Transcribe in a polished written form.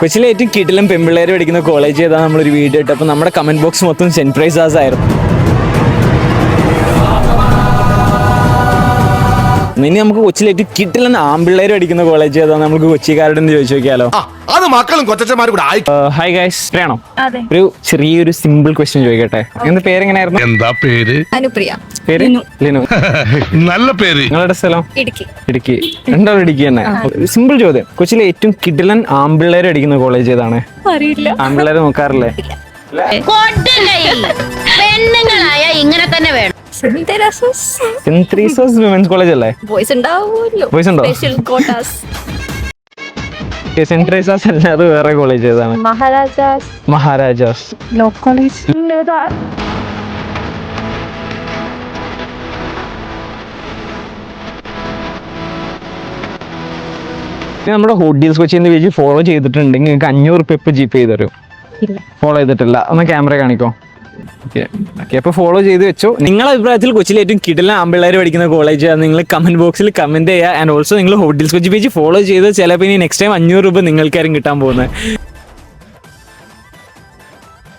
കൊച്ചിയിലെ ഏറ്റവും കിടിലം പെൺപിള്ളേർ പഠിക്കുന്ന കോളേജ് ഏതാണ് നമ്മളൊരു വീഡിയോ ഇട്ട്. അപ്പോൾ നമ്മുടെ കമന്റ് ബോക്സ് മൊത്തം സെന്റ് പ്രൈസാസ് ആയിരുന്നു. ഇനി നമുക്ക് കൊച്ചിയിലെ ഏറ്റവും കിടിലൻ ആമ്പിള്ളേർ പഠിക്കുന്ന കോളേജ് ഏതാണ് നമുക്ക് കൊച്ചിക്കാരുടെ ചോദിച്ചു നോക്കിയാലോ? അത് മക്കളും കൊച്ചന്മാരും കൂടെ ഹായ് ഗൈസ്, ഫ്രീയാണോ? ഒരു ചെറിയൊരു സിമ്പിൾ ക്വസ്റ്റ്യൻ ചോദിക്കട്ടെ. എന്താ പേരെങ്ങനെയായിരുന്നു? എന്താ പേര്? അനുപ്രിയ. പേര് ലിനു. നല്ല പേര്. നിങ്ങളുടെ സ്ഥലം? ഇടുക്കി. ഇടുക്കി. രണ്ടാളും ഇടുക്കി തന്നെ. സിമ്പിൾ ചോദ്യം, കൊച്ചിയിലെ ഏറ്റവും കിടിലൻ ആമ്പിള്ളേർ പഠിക്കുന്ന കോളേജ് ഏതാണ്? അറിയില്ല. ആമ്പിള്ളേരെ നോക്കാറില്ലേ? പെണ്ണുങ്ങളായ ഇങ്ങനെ തന്നെ വേണം. സെന്റ് തെരേസാസ് വിമൻസ് കോളേജ് അല്ലേ? ബോയ്സ് ഉണ്ടാവുമല്ലോ. ബോയ്സ് ഉണ്ടോ? Special quotas. സെന്റ് തെരേസാസ് അല്ലാതെ വേറെ കോളേജ് ഏതാണ്? Maharaja's Law College. നമ്മുടെ ഹോഡീൽസ് കൊച്ചി എന്ന പേജ് ഫോളോ ചെയ്തിട്ടുണ്ടെങ്കിൽ നിങ്ങൾക്ക് 500 രൂപ ഇപ്പൊ ജിപേ ചെയ്ത് തരും. ഫോളോ ചെയ്തിട്ടില്ല? ഒന്ന് ക്യാമറ കാണിക്കോ. ഓക്കെ, അപ്പൊ ഫോളോ ചെയ്ത് വെച്ചോ. നിങ്ങളുടെ അഭിപ്രായത്തിൽ കൊച്ചിയിലെ ഏറ്റവും കിടിലൻ ആമ്പിള്ളേർ പഠിക്കുന്ന കോളേജ് നിങ്ങൾ കമന്റ് ബോക്സിൽ കമന്റ് ചെയ്യുക. ആൻഡ് ഓൾസോ നിങ്ങൾ ഹോട്ടൽസ് കൊച്ചി പേജ് ഫോളോ ചെയ്ത് ചിലപ്പോൾ ഇനി നെക്സ്റ്റ് ടൈം 500 രൂപ നിങ്ങൾക്കാരും കിട്ടാൻ പോകുന്നത്.